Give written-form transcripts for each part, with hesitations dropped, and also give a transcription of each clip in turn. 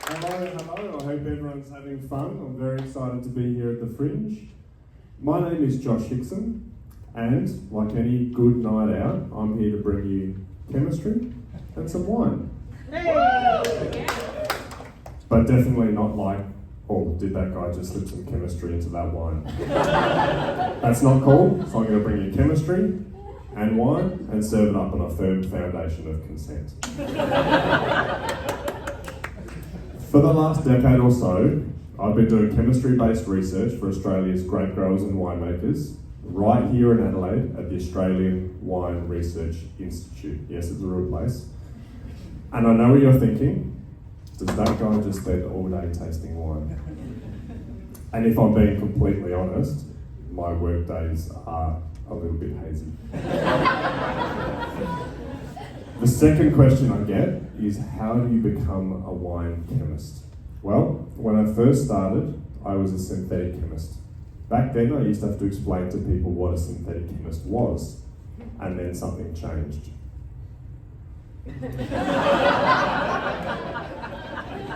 Hello. I hope everyone's having fun. I'm very excited to be here at the Fringe. My name is Josh Hixson, and like any good night out, I'm here to bring you chemistry and some wine. Hey! But definitely not like, oh, did that guy just slip some chemistry into that wine? That's not cool, so I'm going to bring you chemistry and wine and serve it up on a firm foundation of consent. For the last decade or so, I've been doing chemistry-based research for Australia's grape growers and winemakers right here in Adelaide at the Australian Wine Research Institute. Yes, it's a real place. And I know what you're thinking. Does that guy just spend all day tasting wine? And if I'm being completely honest, my work days are a little bit hazy. The second question I get is, how do you become a wine chemist? Well, when I first started, I was a synthetic chemist. Back then, I used to have to explain to people what a synthetic chemist was, and then something changed.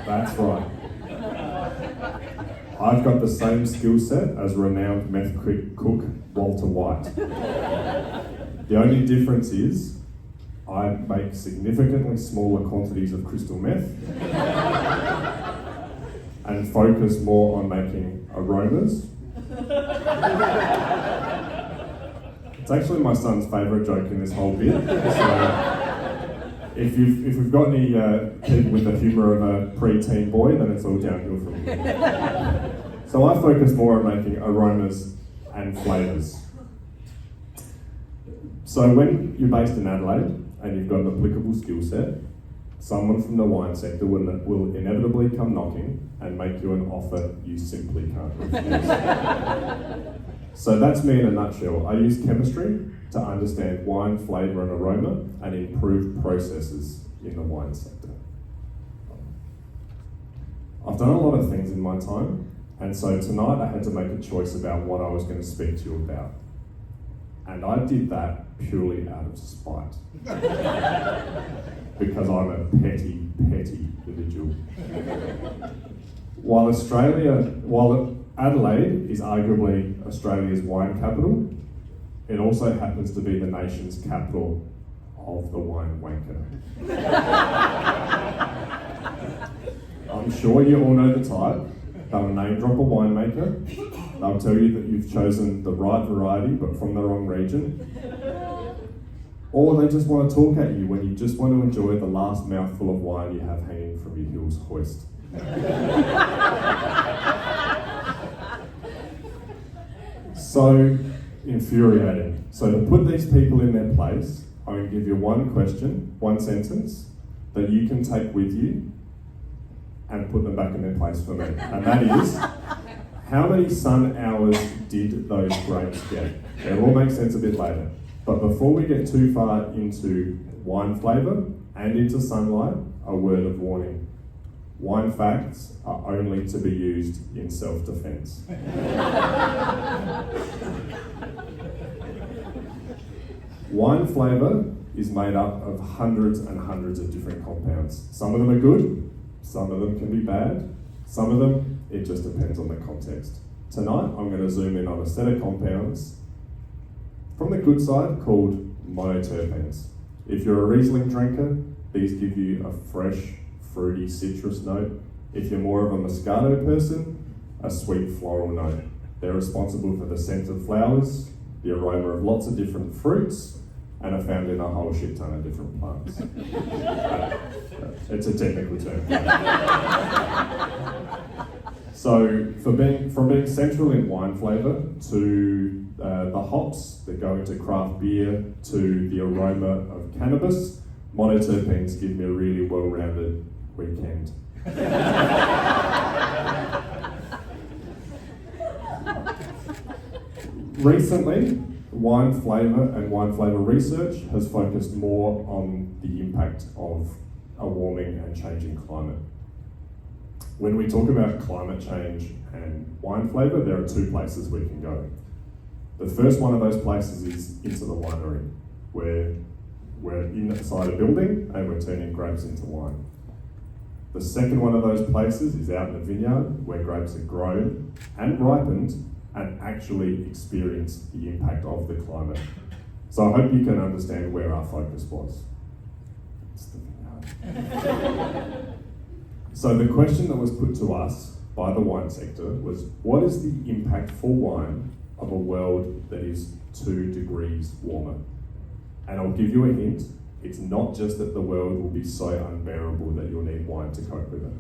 That's right. I've got the same skill set as renowned meth cook Walter White. The only difference is I make significantly smaller quantities of crystal meth and focus more on making aromas. It's actually my son's favourite joke in this whole bit. So if we've got any people with the humour of a pre-teen boy, then it's all downhill from here. So I focus more on making aromas and flavours. So when you're based in Adelaide and you've got an applicable skill set, someone from the wine sector will inevitably come knocking and make you an offer you simply can't refuse. So that's me in a nutshell. I use chemistry to understand wine flavour and aroma and improve processes in the wine sector. I've done a lot of things in my time, and so tonight I had to make a choice about what I was going to speak to you about. And I did that purely out of spite. Because I'm a petty individual. While Adelaide is arguably Australia's wine capital, it also happens to be the nation's capital of the wine wanker. I'm sure you all know the type. They'll name drop a winemaker. They'll tell you that you've chosen the right variety but from the wrong region. Or they just want to talk at you when you just want to enjoy the last mouthful of wine you have hanging from your Hills hoist. So infuriating. So to put these people in their place, I'm going to give you one question, one sentence, that you can take with you and put them back in their place for me. And that is, how many sun hours did those grapes get? It will make sense a bit later. But before we get too far into wine flavour and into sunlight, a word of warning. Wine facts are only to be used in self-defence. Wine flavour is made up of hundreds and hundreds of different compounds. Some of them are good, some of them can be bad, some of them, it just depends on the context. Tonight, I'm going to zoom in on a set of compounds from the good side called monoterpenes. If you're a Riesling drinker, these give you a fresh, fruity citrus note. If you're more of a Moscato person, a sweet floral note. They're responsible for the scent of flowers, the aroma of lots of different fruits, and are found in a whole shit ton of different plants. It's a technical term. So from being central in wine flavour to the hops that go into craft beer to the aroma of cannabis, monoterpenes give me a really well-rounded weekend. Recently, wine flavour and wine flavour research has focused more on the impact of a warming and changing climate. When we talk about climate change and wine flavour, there are two places we can go. The first one of those places is into the winery, where we're inside a building and we're turning grapes into wine. The second one of those places is out in the vineyard where grapes are grown and ripened and actually experience the impact of the climate. So I hope you can understand where our focus was. It's the vineyard. So the question that was put to us by the wine sector was, what is the impact for wine of a world that is 2 degrees warmer? And I'll give you a hint. It's not just that the world will be so unbearable that you'll need wine to cope with it.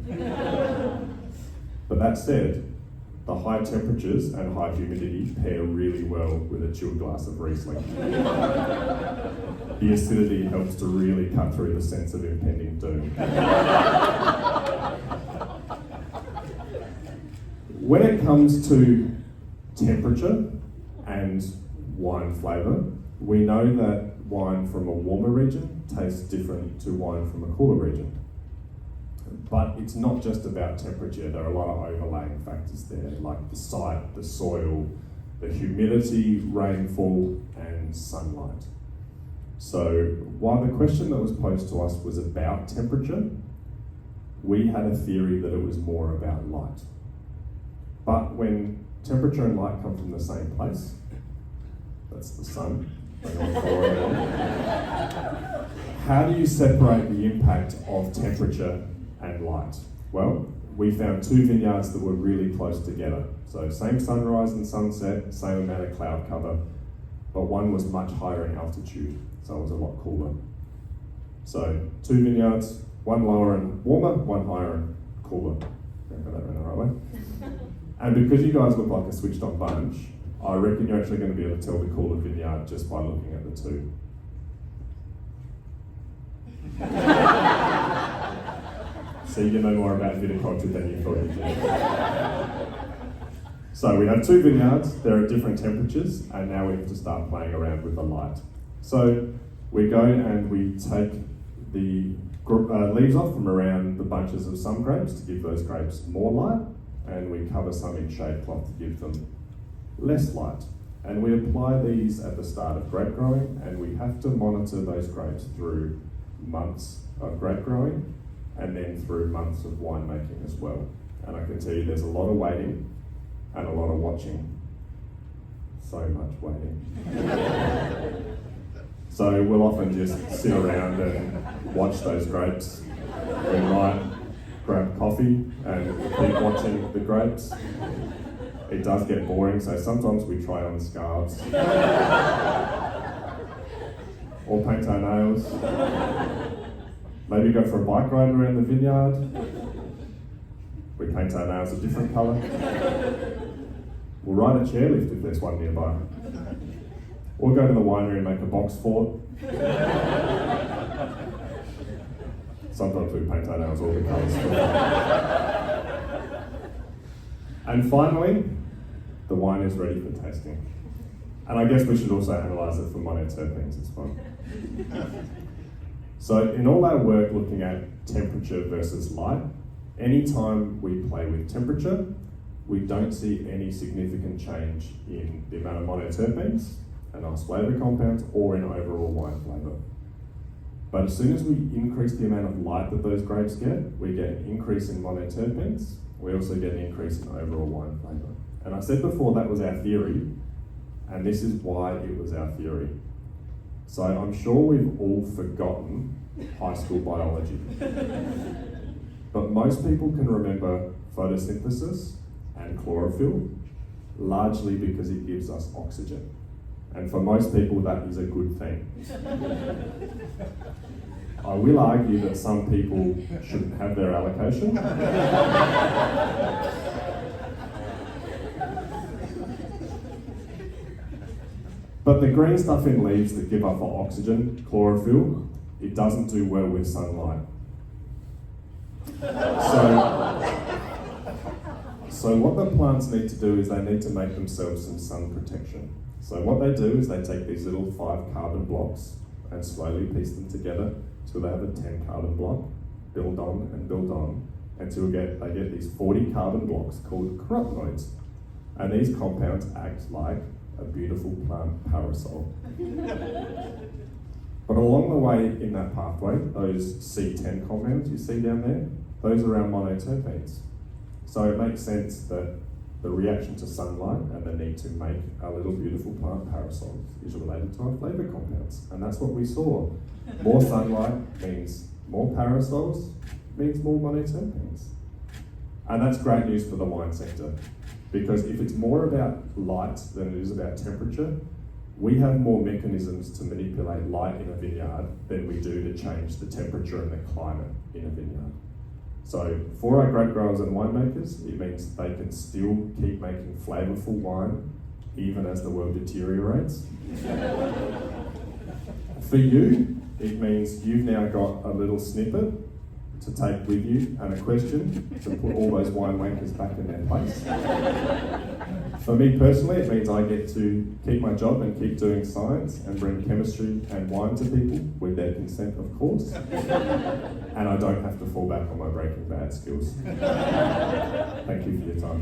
But that said, the high temperatures and high humidity pair really well with a chilled glass of Riesling. The acidity helps to really cut through the sense of impending doom. When it comes to temperature and wine flavour, we know that wine from a warmer region tastes different to wine from a cooler region. But it's not just about temperature, there are a lot of overlaying factors there, like the site, the soil, the humidity, rainfall, and sunlight. So while the question that was posed to us was about temperature, we had a theory that it was more about light. But when temperature and light come from the same place, that's the sun, how do you separate the impact of temperature and light? Well, we found 2 vineyards that were really close together. So same sunrise and sunset, same amount of cloud cover, but one was much higher in altitude, so it was a lot cooler. So 2 vineyards, one lower and warmer, one higher and cooler. Don't got that in the right way. And because you guys look like a switched on bunch, I reckon you're actually going to be able to tell the cooler vineyard just by looking at the 2. So you know more about viticulture than you thought you did. So we have 2 vineyards, they're at different temperatures, and now we have to start playing around with the light. So we go and we take the leaves off from around the bunches of some grapes to give those grapes more light, and we cover some in shade cloth to give them less light. And we apply these at the start of grape growing, and we have to monitor those grapes through months of grape growing and then through months of winemaking as well. And I can tell you there's a lot of waiting and a lot of watching. So much waiting. So we'll often just sit around and watch those grapes. We might grab coffee and keep watching the grapes. It does get boring, so sometimes we try on scarves. Or paint our nails. Maybe go for a bike ride around the vineyard. We paint our nails a different colour. We'll ride a chairlift if there's one nearby. Or go to the winery and make a box fort. Sometimes we paint our nails all the colours. And finally, the wine is ready for tasting. And I guess we should also analyse it for monoterpenes as well. So in all our work looking at temperature versus light, anytime we play with temperature, we don't see any significant change in the amount of monoterpenes and nice flavour compounds or in overall wine flavour. But as soon as we increase the amount of light that those grapes get, we get an increase in monoterpenes. We also get an increase in overall wine flavour. And I said before that was our theory, and this is why it was our theory. So I'm sure we've all forgotten high school biology. But most people can remember photosynthesis and chlorophyll, largely because it gives us oxygen. And for most people, that is a good thing. I will argue that some people shouldn't have their allocation. But the green stuff in leaves that give off oxygen, chlorophyll, it doesn't do well with sunlight. So what the plants need to do is they need to make themselves some sun protection. So what they do is they take these little 5 carbon blocks and slowly piece them together till they have a 10 carbon block, build on, until they get these 40 carbon blocks called carotenoids. And these compounds act like a beautiful plant parasol. But along the way in that pathway, those C10 compounds you see down there, those are our monoterpenes. So it makes sense that the reaction to sunlight and the need to make our little beautiful plant parasols is related to our flavour compounds. And that's what we saw. More sunlight means more parasols, means more monoterpenes. And that's great news for the wine sector, because if it's more about light than it is about temperature, we have more mechanisms to manipulate light in a vineyard than we do to change the temperature and the climate in a vineyard. So for our grape growers and winemakers, it means they can still keep making flavourful wine even as the world deteriorates. For you, it means you've now got a little snippet to take with you and a question to put all those winemakers back in their place. For me personally, it means I get to keep my job and keep doing science and bring chemistry and wine to people with their consent, of course. And I don't have to fall back on my Breaking Bad skills. Thank you for your time.